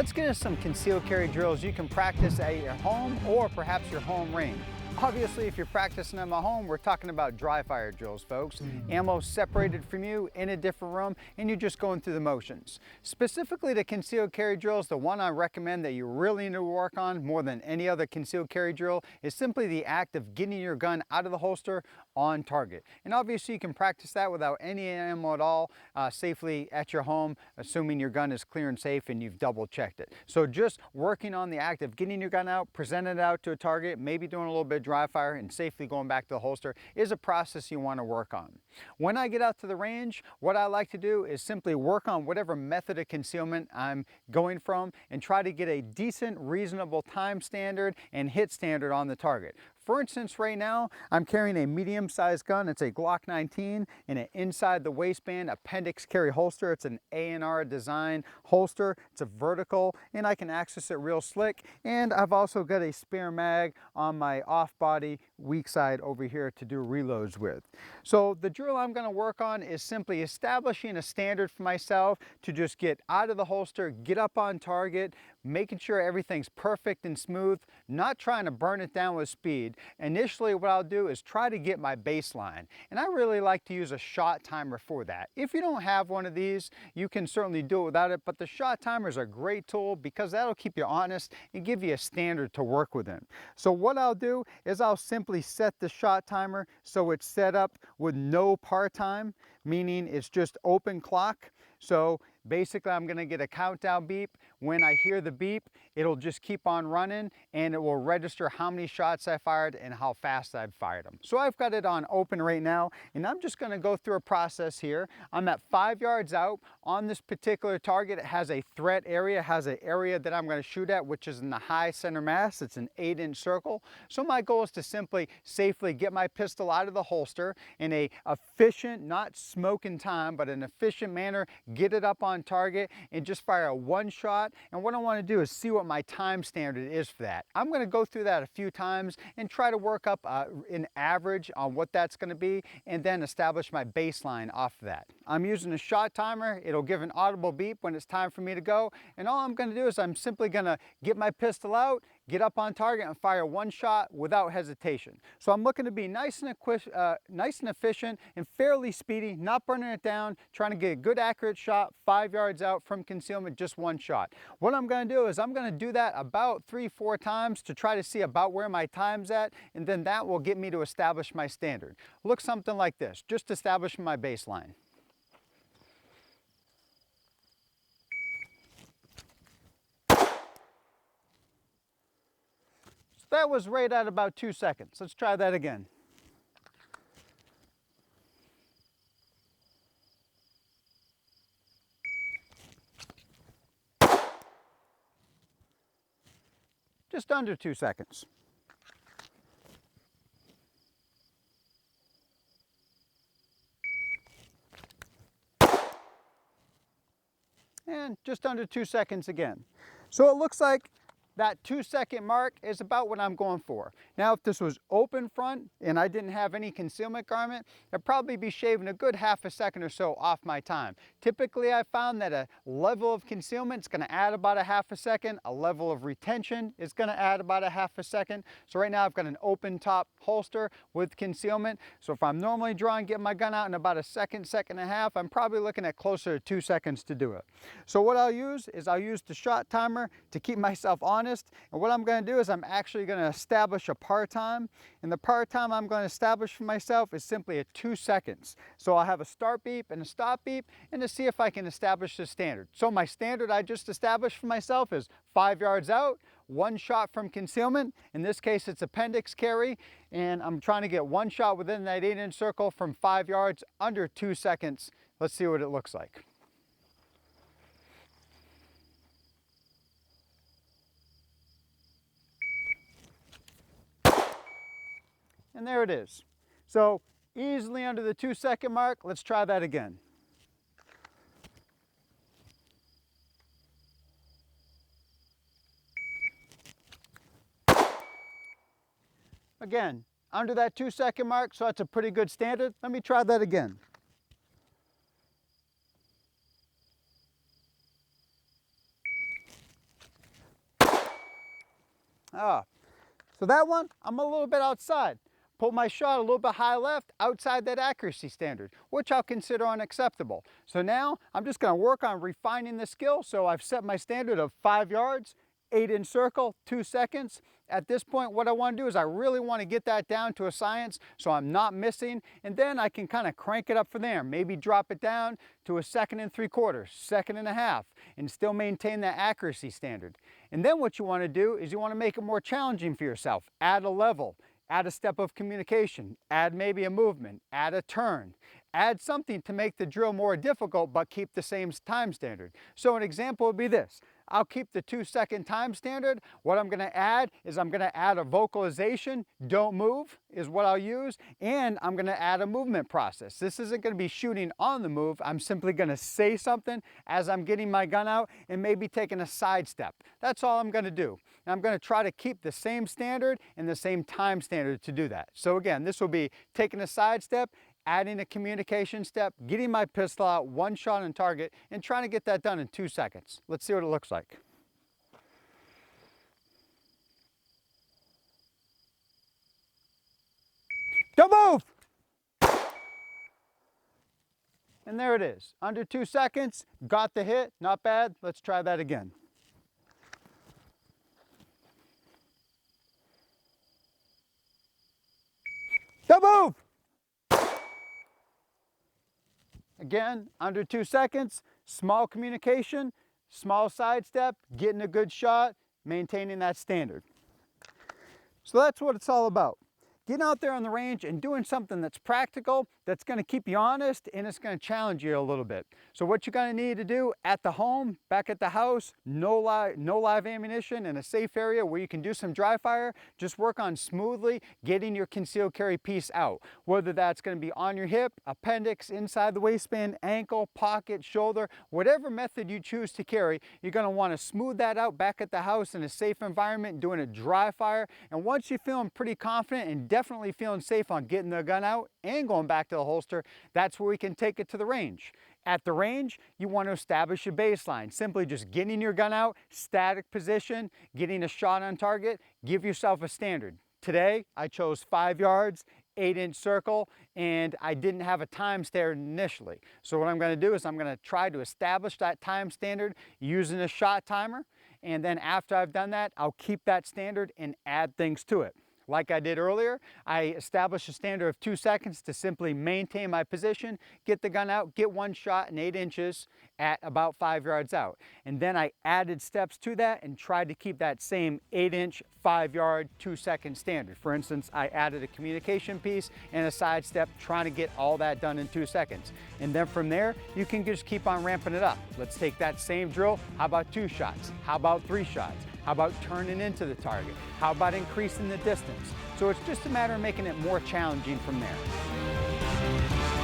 Let's get into some concealed carry drills you can practice at your home or perhaps your home range. Obviously, if you're practicing at my home, we're talking about dry fire drills, folks. Ammo separated from you in a different room, and you're just going through the motions. Specifically to concealed carry drills, the one I recommend that you really need to work on more than any other concealed carry drill is simply the act of getting your gun out of the holster on target. And obviously you can practice that without any ammo at all, safely at your home, assuming your gun is clear and safe and you've double checked it. So just working on the act of getting your gun out, presenting it out to a target, maybe doing a little bit of dry fire and safely going back to the holster is a process you want to work on. When I get out to the range, what I like to do is simply work on whatever method of concealment I'm going from and try to get a decent, reasonable time standard and hit standard on the target. For instance, right now, I'm carrying a medium-sized gun. It's a Glock 19 in an inside the waistband appendix carry holster. It's an ANR Design holster. It's a vertical, and I can access it real slick. And I've also got a spare mag on my off-body weak side over here to do reloads with. So the drill I'm going to work on is simply establishing a standard for myself to just get out of the holster, get up on target, making sure everything's perfect and smooth, not trying to burn it down with speed. Initially, what I'll do is try to get my baseline, and I really like to use a shot timer for that. If you don't have one of these, you can certainly do it without it, but the shot timer is a great tool because that'll keep you honest and give you a standard to work within. So what I'll do is I'll simply set the shot timer so it's set up with no par time, meaning it's just open clock. So basically I'm gonna get a countdown beep. When I hear the beep, it'll just keep on running and it will register how many shots I fired and how fast I've fired them. So I've got it on open right now, and I'm just gonna go through a process here. I'm at 5 yards out on this particular target. It has a threat area, has an area that I'm gonna shoot at, which is in the high center mass. It's an 8-inch circle. So my goal is to simply safely get my pistol out of the holster in a efficient, not smoking time, but an efficient manner, get it up on target and just fire a one shot. And what I want to do is see what my time standard is for that. I'm going to go through that a few times and try to work up an average on what that's going to be and then establish my baseline off of that. I'm using a shot timer. It'll give an audible beep when it's time for me to go. And all I'm going to do is I'm simply going to get my pistol out, get up on target and fire one shot without hesitation. So I'm looking to be nice and efficient and fairly speedy, not burning it down, trying to get a good accurate shot 5 yards out from concealment, just one shot. What I'm going to do is I'm going to do that about 3-4 times to try to see about where my time's at, and then that will get me to establish my standard. Looks something like this, just establishing my baseline. That was right at about 2 seconds. Let's try that again. Just under 2 seconds. And just under 2 seconds again. So it looks like that 2 second mark is about what I'm going for. Now, if this was open front and I didn't have any concealment garment, I'd probably be shaving a good half a second or so off my time. Typically, I found that a level of concealment is going to add about a half a second. A level of retention is going to add about a half a second. So right now I've got an open top holster with concealment. So if I'm normally drawing, getting my gun out in about a second, second and a half, I'm probably looking at closer to 2 seconds to do it. So what I'll use is I'll use the shot timer to keep myself honest. And what I'm going to do is I'm actually going to establish a par time. And the par time I'm going to establish for myself is simply at 2 seconds. So I'll have a start beep and a stop beep, and to see if I can establish the standard. So my standard I just established for myself is 5 yards out, one shot from concealment. In this case, it's appendix carry, and I'm trying to get one shot within that 8-inch circle from 5 yards under 2 seconds. Let's see what it looks like. And there it is. So easily under the 2 second mark. Let's try that again. Again, under that 2 second mark, so that's a pretty good standard. Let me try that again. So that one, I'm a little bit outside. Pull my shot a little bit high left, outside that accuracy standard, which I'll consider unacceptable. So now I'm just gonna work on refining the skill. So I've set my standard of 5 yards, 8-inch circle, 2 seconds. At this point, what I want to do is I really want to get that down to a science so I'm not missing, and then I can kind of crank it up from there. Maybe drop it down to a 2 3/4, 2.5, and still maintain that accuracy standard. And then what you want to do is you want to make it more challenging for yourself. Add a level, add a step of communication, add maybe a movement, add a turn. Add something to make the drill more difficult but keep the same time standard. So an example would be this. I'll keep the 2-second time standard. What I'm gonna add is I'm gonna add a vocalization, don't move is what I'll use, and I'm gonna add a movement process. This isn't gonna be shooting on the move. I'm simply gonna say something as I'm getting my gun out and maybe taking a side step. That's all I'm gonna do. And I'm gonna try to keep the same standard and the same time standard to do that. So again, this will be taking a side step, adding a communication step, getting my pistol out, 1 shot on target, and trying to get that done in 2 seconds. Let's see what it looks like. Don't move! And there it is. Under 2 seconds, got the hit, not bad. Let's try that again. Don't move! Again, under 2 seconds, small communication, small side step, getting a good shot, maintaining that standard. So that's what it's all about. Getting out there on the range and doing something that's practical, that's gonna keep you honest, and it's gonna challenge you a little bit. So what you're gonna need to do at the home, back at the house, no live ammunition in a safe area where you can do some dry fire, just work on smoothly getting your concealed carry piece out. Whether that's gonna be on your hip, appendix, inside the waistband, ankle, pocket, shoulder, whatever method you choose to carry, you're gonna wanna smooth that out back at the house in a safe environment, doing a dry fire. And once you're feeling pretty confident and definitely feeling safe on getting the gun out and going back to the holster, that's where we can take it to the range. At the range, you want to establish a baseline. Simply just getting your gun out, static position, getting a shot on target, give yourself a standard. Today, I chose 5 yards, 8-inch circle, and I didn't have a time standard initially. So what I'm going to do is I'm going to try to establish that time standard using a shot timer, and then after I've done that, I'll keep that standard and add things to it. Like I did earlier, I established a standard of 2 seconds to simply maintain my position, get the gun out, get 1 shot in 8 inches at about 5 yards out. And then I added steps to that and tried to keep that same 8-inch, 5-yard, 2-second standard. For instance, I added a communication piece and a side step, trying to get all that done in 2 seconds. And then from there, you can just keep on ramping it up. Let's take that same drill. How about 2 shots? How about 3 shots? How about turning into the target? How about increasing the distance? So it's just a matter of making it more challenging from there.